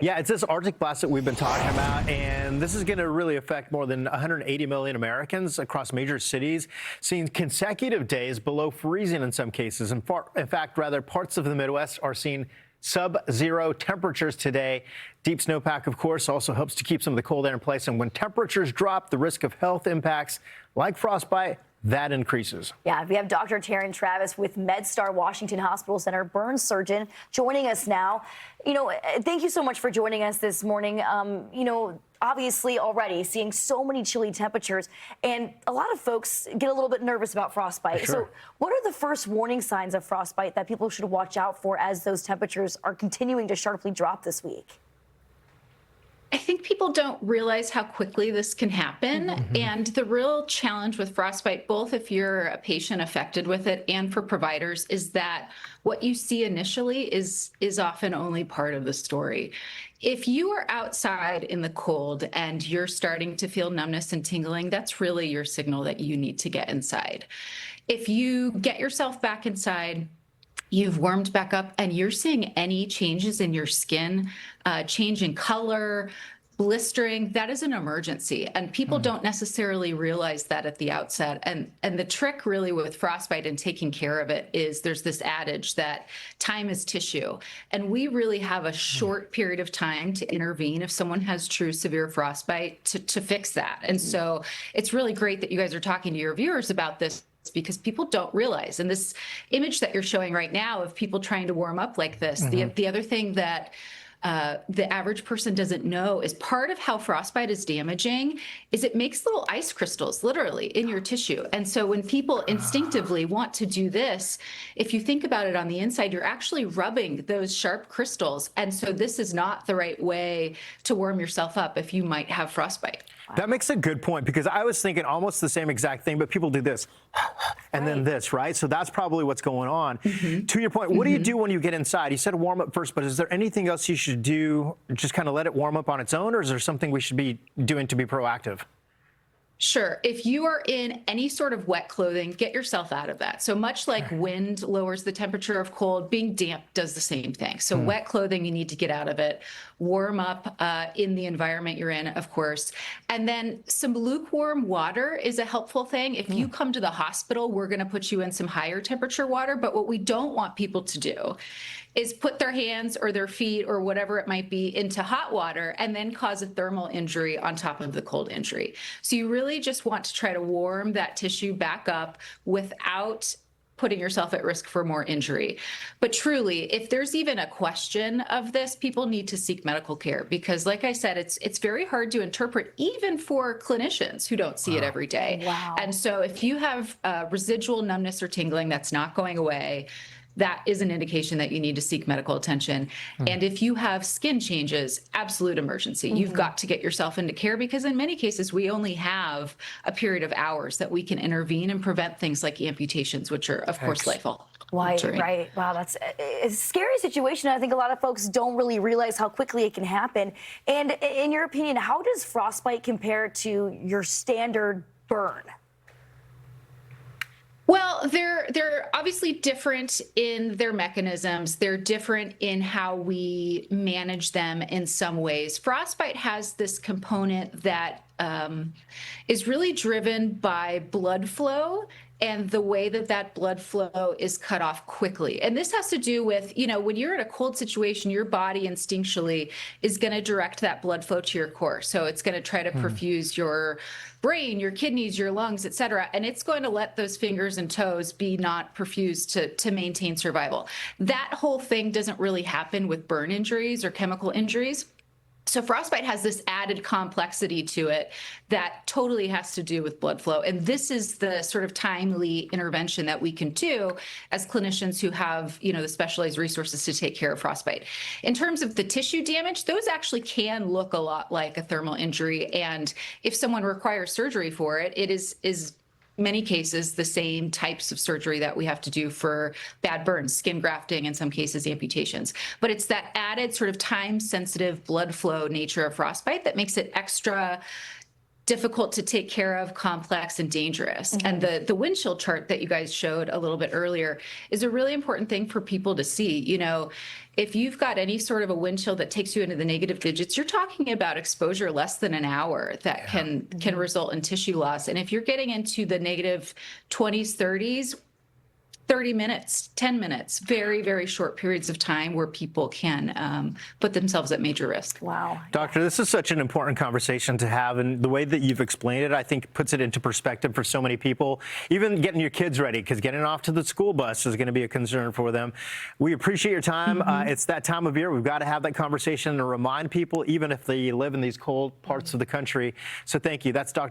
Yeah, it's this Arctic blast that we've been talking about, and this is going to really affect more than 180 million Americans across major cities, seeing consecutive days below freezing in some cases. In fact, parts of the Midwest are seeing sub-zero temperatures today. Deep snowpack, of course, also helps to keep some of the cold air in place. And when temperatures drop, the risk of health impacts like frostbite, that increases. Yeah, we have Dr. Taryn Travis with MedStar Washington Hospital Center, burn surgeon, joining us now. Thank you so much for joining us this morning. Obviously already seeing so many chilly temperatures, and a lot of folks get a little bit nervous about frostbite. Sure. So what are the first warning signs of frostbite that people should watch out for as those temperatures are continuing to sharply drop this week? I think people don't realize how quickly this can happen. Mm-hmm. And the real challenge with frostbite, both if you're a patient affected with it and for providers, is that what you see initially is often only part of the story. If you are outside in the cold and you're starting to feel numbness and tingling, that's really your signal that you need to get inside. If you get yourself back inside, you've warmed back up and you're seeing any changes in your skin, change in color, blistering, that is an emergency. And people don't necessarily realize that at the outset. And the trick really with frostbite and taking care of it is there's this adage that time is tissue. And we really have a short period of time to intervene if someone has true severe frostbite to fix that. And so it's really great that you guys are talking to your viewers about this, because people don't realize. And this image that you're showing right now of people trying to warm up like this, the other thing that the average person doesn't know is part of how frostbite is damaging is it makes little ice crystals literally in your tissue. And so when people instinctively want to do this, if you think about it on the inside, you're actually rubbing those sharp crystals. And so this is not the right way to warm yourself up if you might have frostbite. That makes a good point, because I was thinking almost the same exact thing, but people do this and then this, right? So that's probably what's going on. To your point, what do you do when you get inside? You said warm up first, but is there anything else you should do? Just kind of let it warm up on its own, or is there something we should be doing to be proactive? Sure. If you are in any sort of wet clothing, get yourself out of that. So much like wind lowers the temperature of cold, being damp does the same thing. So wet clothing, you need to get out of it. Warm up in the environment you're in, of course. And then some lukewarm water is a helpful thing. If you come to the hospital, we're going to put you in some higher temperature water. But what we don't want people to do is put their hands or their feet or whatever it might be into hot water and then cause a thermal injury on top of the cold injury. So you really just want to try to warm that tissue back up without putting yourself at risk for more injury. But truly, if there's even a question of this, people need to seek medical care, because like I said, it's very hard to interpret even for clinicians who don't see it every day. Wow. And so if you have residual numbness or tingling that's not going away, that is an indication that you need to seek medical attention. And if you have skin changes, absolute emergency. You've got to get yourself into care, because in many cases, we only have a period of hours that we can intervene and prevent things like amputations, which are, of course, lethal. Right. Wow, that's a scary situation. I think a lot of folks don't really realize how quickly it can happen. And in your opinion, how does frostbite compare to your standard burn? Well, they're obviously different in their mechanisms. They're different in how we manage them in some ways. Frostbite has this component that is really driven by blood flow and the way that that blood flow is cut off quickly. And this has to do with, when you're in a cold situation, your body instinctually is going to direct that blood flow to your core. So it's going to try to perfuse your brain, your kidneys, your lungs, et cetera. And it's going to let those fingers and toes be not perfused to maintain survival. That whole thing doesn't really happen with burn injuries or chemical injuries. So frostbite has this added complexity to it that totally has to do with blood flow. And this is the sort of timely intervention that we can do as clinicians who have, the specialized resources to take care of frostbite. In terms of the tissue damage, those actually can look a lot like a thermal injury. And if someone requires surgery for it, it is many cases the same types of surgery that we have to do for bad burns, skin grafting, in some cases amputations. But it's that added sort of time-sensitive blood flow nature of frostbite that makes it extra difficult to take care of, complex, and dangerous. And the windshield chart that you guys showed a little bit earlier is a really important thing for people to see. You know, if you've got any sort of a windshield that takes you into the negative digits, you're talking about exposure less than an hour that can result in tissue loss. And if you're getting into the negative 20s, 30s, 30 minutes, 10 minutes, very, very short periods of time where people can put themselves at major risk. Wow. Doctor, this is such an important conversation to have, and the way that you've explained it, I think, puts it into perspective for so many people. Even getting your kids ready, because getting off to the school bus is going to be a concern for them. We appreciate your time. It's that time of year. We've got to have that conversation and remind people, even if they live in these cold parts of the country. So thank you. That's Dr.